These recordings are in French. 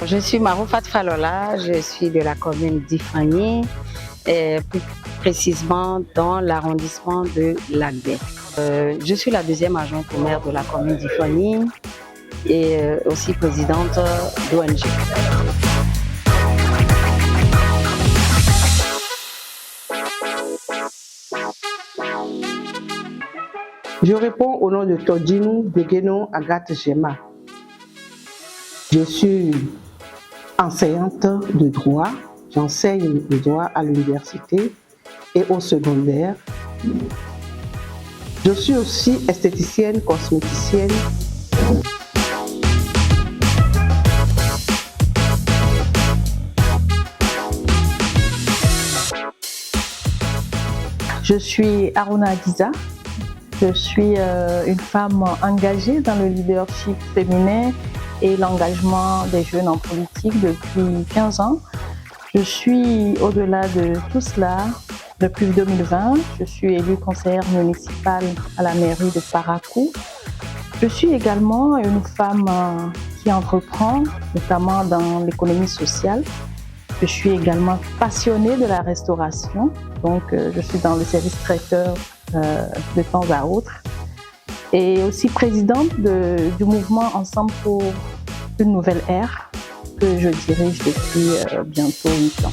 Je suis Maroufat Falola, je suis de la commune d'Ifani, plus précisément dans l'arrondissement de Lagbe. Je suis la deuxième adjointe au maire de la commune d'Ifani et aussi présidente d'ONG. Je réponds au nom de Todjinou Degueno Agathe Gema. Je suis enseignante de droit. J'enseigne le droit à l'université et au secondaire. Je suis aussi esthéticienne, cosméticienne. Je suis Aruna Adiza. Je suis une femme engagée dans le leadership féminin et l'engagement des jeunes en politique depuis 15 ans. Je suis au-delà de tout cela depuis 2020. Je suis élue conseillère municipale à la mairie de Parakou. Je suis également une femme qui entreprend, notamment dans l'économie sociale. Je suis également passionnée de la restauration, donc je suis dans le service traiteur de temps à autre, et aussi présidente du mouvement Ensemble pour une nouvelle ère que je dirige depuis bientôt 8 ans.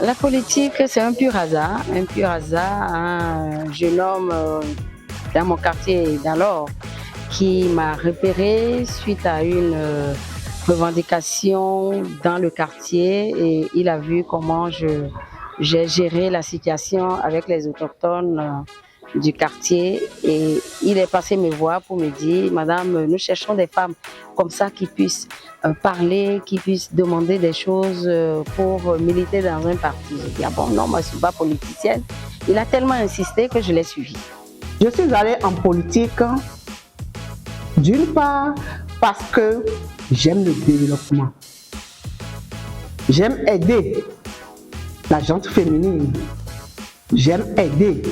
La politique, c'est un pur hasard. Un jeune homme dans mon quartier d'alors qui m'a repéré suite à une revendication dans le quartier, et il a vu comment j'ai géré la situation avec les autochtones du quartier, et il est passé me voir pour me dire: Madame, nous cherchons des femmes comme ça qui puissent parler, qui puissent demander des choses pour militer dans un parti. J'ai dit: ah bon, non, moi je ne suis pas politicienne. Il a tellement insisté que je l'ai suivi. Je suis allée en politique d'une part parce que j'aime le développement. J'aime aider la gente féminine. J'aime aider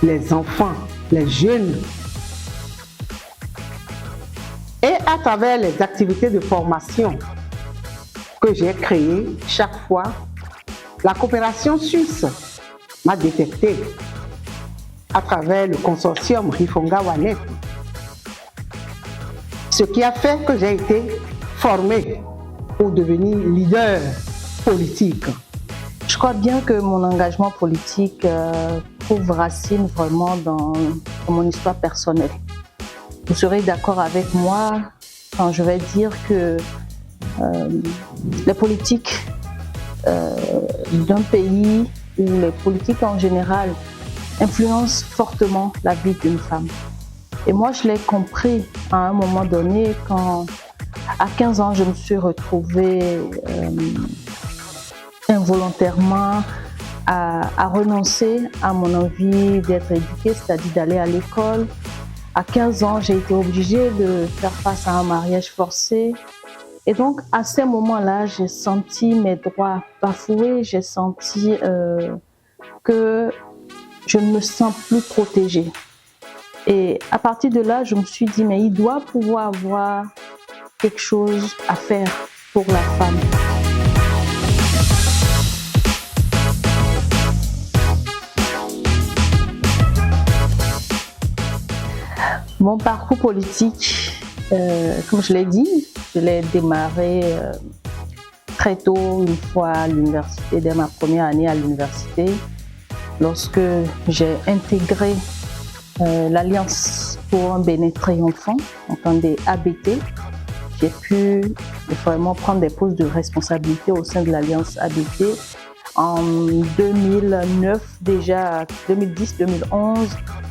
les enfants, les jeunes. Et à travers les activités de formation que j'ai créées, chaque fois, la coopération suisse m'a détecté à travers le consortium Rifonga Wanet. Ce qui a fait que j'ai été formée pour devenir leader politique. Je crois bien que mon engagement politique trouve racine vraiment dans mon histoire personnelle. Vous serez d'accord avec moi quand je vais dire que les politiques d'un pays ou les politiques en général influencent fortement la vie d'une femme. Et moi, je l'ai compris à un moment donné quand, à 15 ans, je me suis retrouvée involontairement à renoncer à mon envie d'être éduquée, c'est-à-dire d'aller à l'école. À 15 ans, j'ai été obligée de faire face à un mariage forcé. Et donc, à ces moments-là, j'ai senti mes droits bafoués, j'ai senti que je ne me sens plus protégée. Et à partir de là, je me suis dit, mais il doit pouvoir avoir quelque chose à faire pour la femme. Mon parcours politique, comme je l'ai dit, je l'ai démarré très tôt, une fois à l'université, dès ma première année à l'université, lorsque j'ai intégré l'Alliance pour un Bénin triomphant, entendez ABT. J'ai pu vraiment prendre des postes de responsabilité au sein de l'Alliance ABT. En 2009, déjà 2010-2011,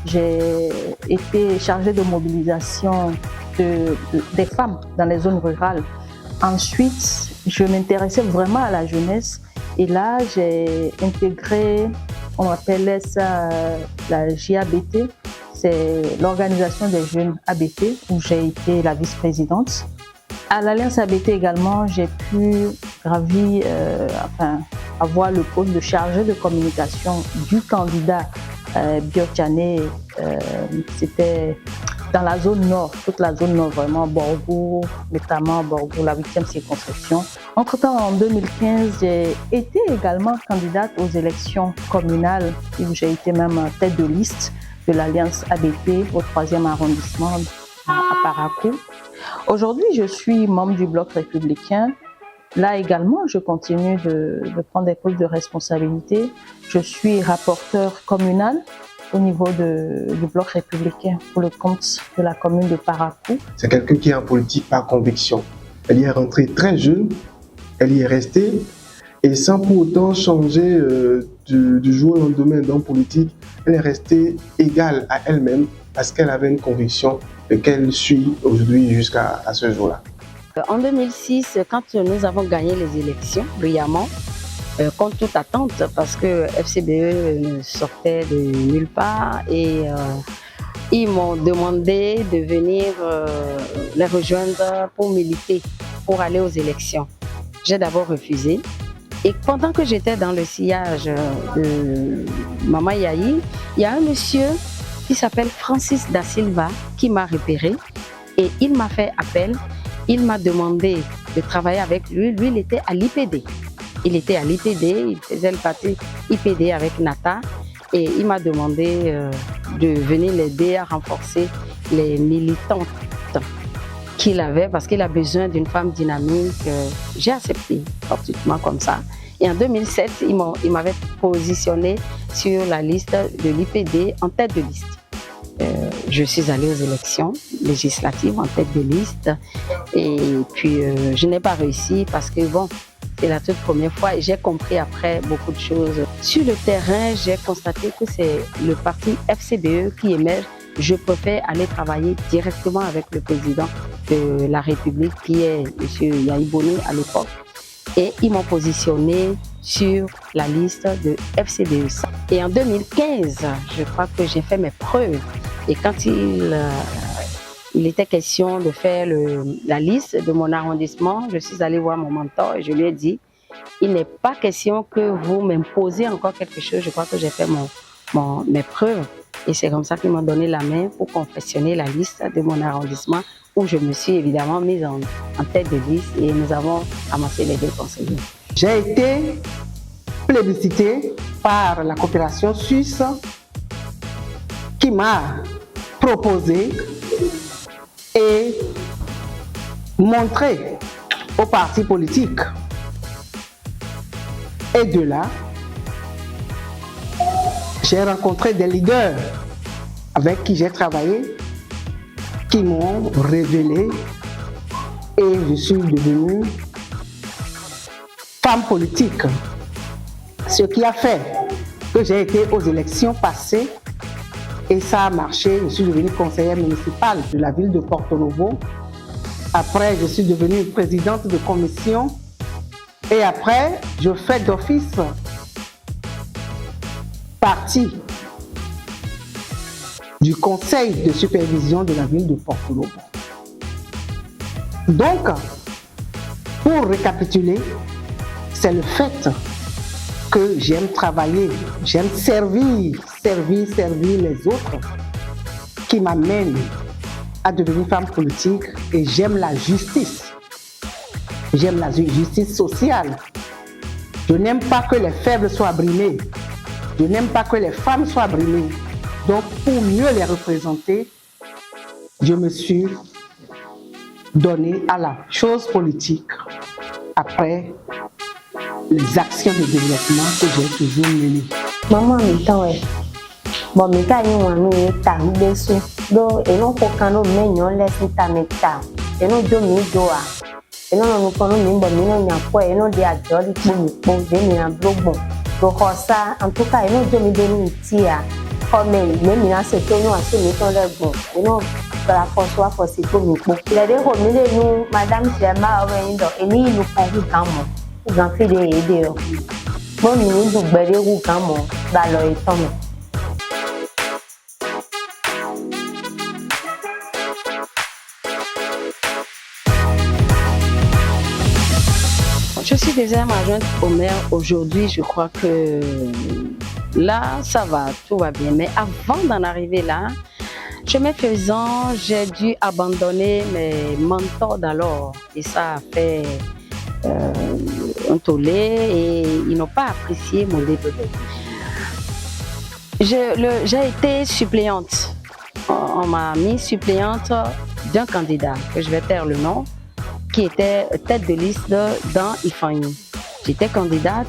j'ai été chargée de mobilisation des femmes dans les zones rurales. Ensuite, je m'intéressais vraiment à la jeunesse, et là, j'ai intégré, on appelait ça la JABT, c'est l'organisation des jeunes ABT où j'ai été la vice-présidente. À l'Alliance ABT également, j'ai pu avoir le poste de chargé de communication du candidat Biotchané. C'était dans la zone nord, toute la zone nord, vraiment Borgo, notamment Borgo, la 8e circonscription. Entre-temps, en 2015, j'ai été également candidate aux élections communales, où j'ai été même tête de liste de l'Alliance ABT au 3e arrondissement à Parakou. Aujourd'hui, je suis membre du Bloc républicain. Là également, je continue de prendre des postes de responsabilité. Je suis rapporteur communal au niveau du Bloc républicain pour le compte de la commune de Parakou. C'est quelqu'un qui est en politique par conviction. Elle y est rentrée très jeune, elle y est restée, et sans pour autant changer du jour au lendemain dans la politique, elle est restée égale à elle-même parce qu'elle avait une conviction qu'elle suit aujourd'hui jusqu'à ce jour-là. En 2006, quand nous avons gagné les élections brillamment, contre toute attente, parce que FCBE sortait de nulle part et ils m'ont demandé de venir les rejoindre pour militer, pour aller aux élections. J'ai d'abord refusé. Et pendant que j'étais dans le sillage de Maman Yahi, il y a un monsieur qui s'appelle Francis Da Silva qui m'a repéré et il m'a fait appel. Il m'a demandé de travailler avec lui. Lui, il était à l'IPD. Il était à l'IPD, il faisait le parti IPD avec Nata et il m'a demandé de venir l'aider à renforcer les militantes qu'il avait parce qu'il a besoin d'une femme dynamique. J'ai accepté fortuitement comme ça. Et en 2007, il m'avait positionné sur la liste de l'IPD en tête de liste. Je suis allée aux élections législatives en tête de liste et puis je n'ai pas réussi parce que bon, c'est la toute première fois et j'ai compris après beaucoup de choses. Sur le terrain, j'ai constaté que c'est le parti FCBE qui émerge. Je préfère aller travailler directement avec le président de la République qui est M. Yahi Boni à l'époque. Et ils m'ont positionné sur la liste de FCBE. Et en 2015, je crois que j'ai fait mes preuves. Et quand il était question de faire la liste de mon arrondissement, je suis allée voir mon mentor et je lui ai dit, il n'est pas question que vous m'imposez encore quelque chose. Je crois que j'ai fait mes preuves. Et c'est comme ça qu'ils m'ont donné la main pour confectionner la liste de mon arrondissement où je me suis évidemment mise en tête de liste et nous avons amassé les 2 conseillers. J'ai été plébiscitée par la coopération suisse qui m'a proposé et montré aux partis politiques. Et de là, j'ai rencontré des leaders avec qui j'ai travaillé, qui m'ont révélé et je suis devenue femme politique. Ce qui a fait que j'ai été aux élections passées et ça a marché. Je suis devenue conseillère municipale de la ville de Porto Novo. Après, je suis devenue présidente de commission et après, je fais d'office partie du conseil de supervision de la ville de Porto Novo. Donc, pour récapituler, c'est le fait que j'aime travailler, j'aime servir les autres qui m'amène à devenir femme politique et j'aime la justice. J'aime la justice sociale. Je n'aime pas que les faibles soient brimés. Je n'aime pas que les femmes soient brimées. Donc, pour mieux les représenter, je me suis donnée à la chose politique après les actions de développement que j'ai toujours menées. Maman mi tan e. Bon mi ka yin wan mi ta gbe su. Do e no ko kan no menyon le sita mi ta. E no jo mi do a. E no no ko no mi bo mi no nya po e no de ajo li po mi po de mi na blogbon. Do hosa en tout cas e no jo mi de ni ti a. Ko me mi na se to no aso mi ton le gbon. E no para François Fossi po mi po. Le de ko mi le nu madame Chema o yin do. E ni ilu kan ku kan mo. J'en fais des idées. Bon, nous nous battons quand même, dans le temps. Je suis deuxième adjointe au maire aujourd'hui. Je crois que là, ça va, tout va bien. Mais avant d'en arriver là, chemin faisant, j'ai dû abandonner mes mentors d'alors. Et ça a fait un tollé et ils n'ont pas apprécié mon début. J'ai été suppléante. On m'a mis suppléante d'un candidat, que je vais taire le nom, qui était tête de liste dans Ifeanyi. J'étais candidate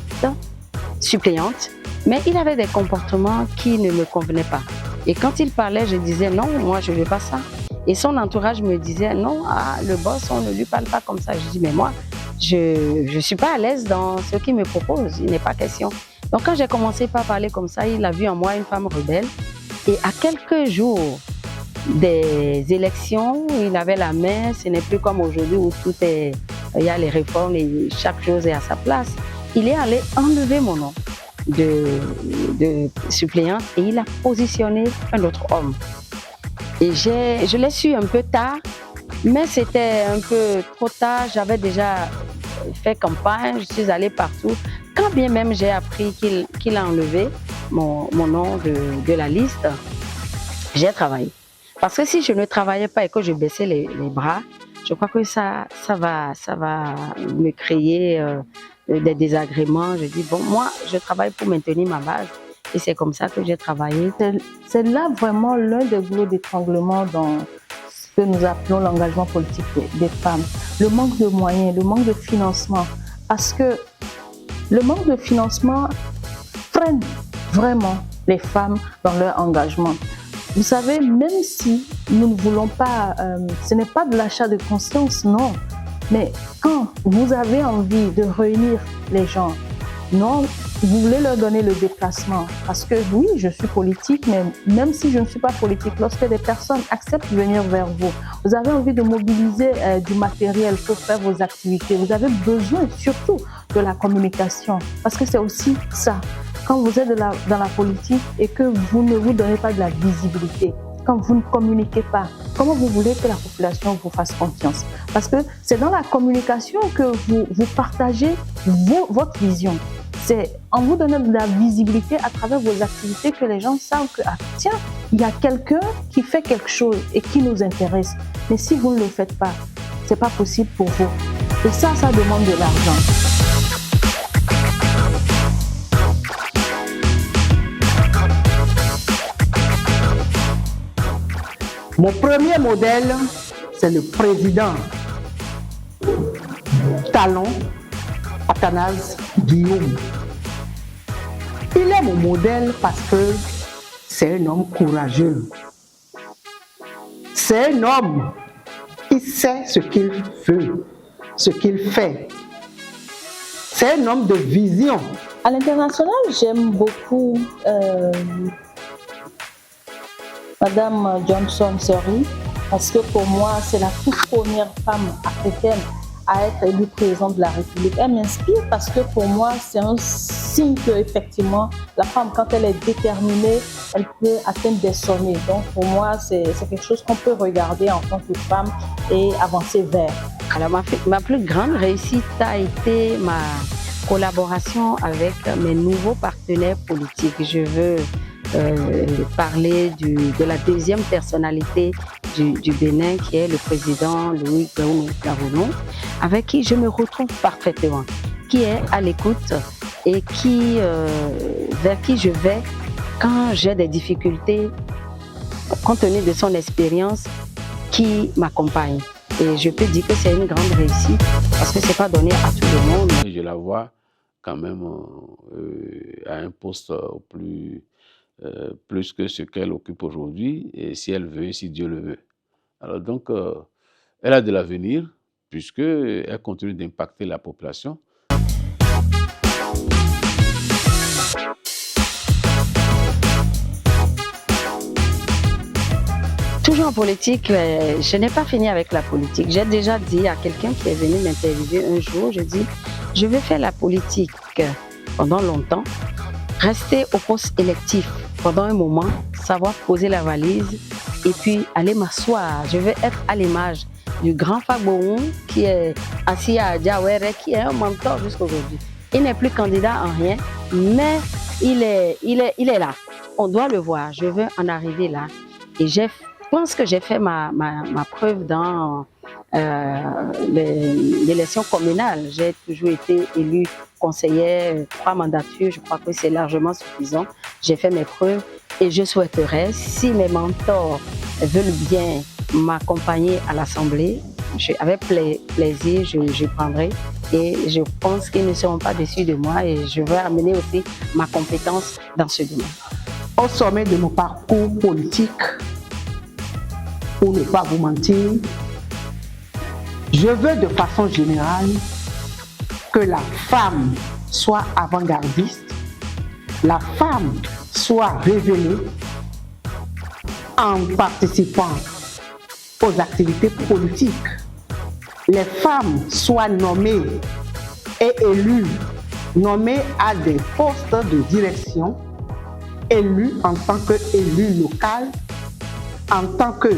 suppléante, mais il avait des comportements qui ne me convenaient pas. Et quand il parlait, je disais non, moi je ne veux pas ça. Et son entourage me disait non, le boss, on ne lui parle pas comme ça. Je dis mais moi, je ne suis pas à l'aise dans ce qu'il me propose, il n'est pas question. Donc quand j'ai commencé par parler comme ça, il a vu en moi une femme rebelle. Et à quelques jours des élections, il avait la main, ce n'est plus comme aujourd'hui où tout est, il y a les réformes et chaque chose est à sa place. Il est allé enlever mon nom de suppléante et il a positionné un autre homme. Et je l'ai su un peu tard, mais c'était un peu trop tard, j'avais déjà fait campagne, je suis allée partout. Quand bien même j'ai appris qu'il a enlevé mon nom de la liste, j'ai travaillé. Parce que si je ne travaillais pas et que je baissais les bras, je crois que ça va me créer des désagréments. Je dis, bon, moi, je travaille pour maintenir ma base. Et c'est comme ça que j'ai travaillé. C'est là vraiment l'un des goulots d'étranglement dans ce que nous appelons l'engagement politique des femmes. Le manque de moyens, le manque de financement. Parce que le manque de financement freine vraiment les femmes dans leur engagement. Vous savez, même si nous ne voulons pas, ce n'est pas de l'achat de conscience, non. Mais quand vous avez envie de réunir les gens, non, vous voulez leur donner le déplacement. Parce que oui, je suis politique, mais même si je ne suis pas politique, lorsque des personnes acceptent de venir vers vous, vous avez envie de mobiliser du matériel pour faire vos activités. Vous avez besoin surtout de la communication. Parce que c'est aussi ça. Quand vous êtes dans la politique et que vous ne vous donnez pas de la visibilité, quand vous ne communiquez pas, comment vous voulez que la population vous fasse confiance? Parce que c'est dans la communication que vous partagez votre vision. C'est en vous donnant de la visibilité à travers vos activités que les gens savent que, tiens, il y a quelqu'un qui fait quelque chose et qui nous intéresse. Mais si vous ne le faites pas, ce n'est pas possible pour vous. Et ça demande de l'argent. Mon premier modèle, c'est le président Talon Athanase Guillaume. Il est mon modèle parce que c'est un homme courageux. C'est un homme qui sait ce qu'il veut, ce qu'il fait. C'est un homme de vision. À l'international, j'aime beaucoup Madame Johnson-Sirleaf, parce que pour moi, c'est la toute première femme africaine à être élue présidente de la République. Elle m'inspire parce que pour moi, c'est un signe qu'effectivement, la femme, quand elle est déterminée, elle peut atteindre des sommets. Donc pour moi, c'est quelque chose qu'on peut regarder en tant que femme et avancer vers. Alors ma plus grande réussite a été ma collaboration avec mes nouveaux partenaires politiques. Je veux parler de la deuxième personnalité du Bénin, qui est le président Louis Garounou, avec qui je me retrouve parfaitement, qui est à l'écoute et vers qui je vais quand j'ai des difficultés, compte tenu de son expérience, qui m'accompagne. Et je peux dire que c'est une grande réussite parce que ce n'est pas donné à tout le monde. Je la vois quand même à un poste plus que ce qu'elle occupe aujourd'hui, et si elle veut, si Dieu le veut. Alors donc, elle a de l'avenir, puisqu'elle continue d'impacter la population. Toujours en politique, je n'ai pas fini avec la politique. J'ai déjà dit à quelqu'un qui est venu m'interviewer un jour, je dis, je vais faire la politique pendant longtemps, rester au poste électif pendant un moment, savoir poser la valise et puis aller m'asseoir. Je vais être à l'image du grand Fagbohou, qui est assis à Diawere, qui est un mentor jusqu'à aujourd'hui. Il n'est plus candidat en rien, mais il est là. On doit le voir. Je veux en arriver là. Et je pense que j'ai fait ma preuve dans l'élection communale. J'ai toujours été élue conseillère, 3 mandatures. Je crois que c'est largement suffisant. J'ai fait mes preuves et je souhaiterais, si mes mentors veulent bien m'accompagner à l'Assemblée, avec plaisir, je prendrai. Et je pense qu'ils ne seront pas déçus de moi et je veux amener aussi ma compétence dans ce domaine. Au sommet de mon parcours politique, pour ne pas vous mentir, je veux de façon générale que la femme soit avant-gardiste, la femme soit révélée en participant aux activités politiques. Les femmes soient nommées et élues, nommées à des postes de direction, élues en tant qu'élues locales, en tant que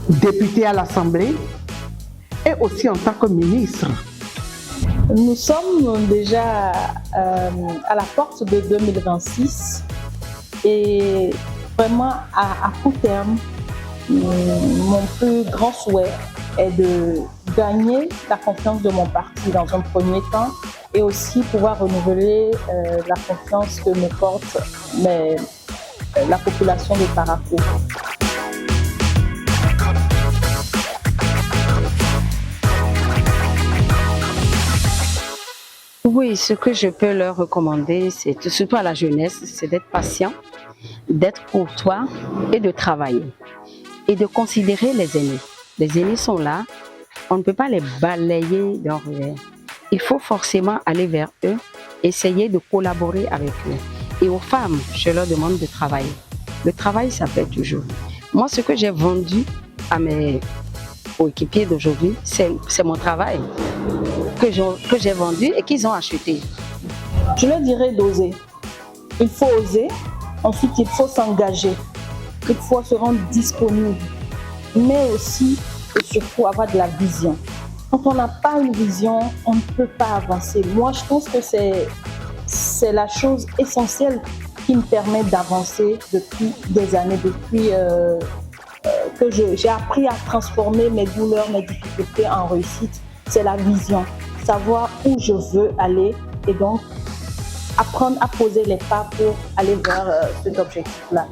députées à l'Assemblée et aussi en tant que ministre. Nous sommes déjà à la porte de 2026 et vraiment à court terme, mon plus grand souhait est de gagner la confiance de mon parti dans un premier temps et aussi pouvoir renouveler la confiance que me porte la population de Parakou. Oui, ce que je peux leur recommander, c'est surtout à la jeunesse, c'est d'être patient, d'être courtois et de travailler. Et de considérer les aînés. Les aînés sont là, on ne peut pas les balayer d'un revers. Il faut forcément aller vers eux, essayer de collaborer avec eux. Et aux femmes, je leur demande de travailler. Le travail, ça paie toujours. Moi, ce que j'ai vendu à mes coéquipiers d'aujourd'hui, c'est mon travail que j'ai vendu et qu'ils ont acheté. Je leur dirais d'oser. Il faut oser, ensuite il faut s'engager. Il faut se rendre disponible, mais aussi et surtout avoir de la vision. Quand on n'a pas une vision, on ne peut pas avancer. Moi, je pense que c'est la chose essentielle qui me permet d'avancer depuis des années, depuis que j'ai appris à transformer mes douleurs, mes difficultés en réussite. C'est la vision, savoir où je veux aller et donc apprendre à poser les pas pour aller vers cet objectif-là.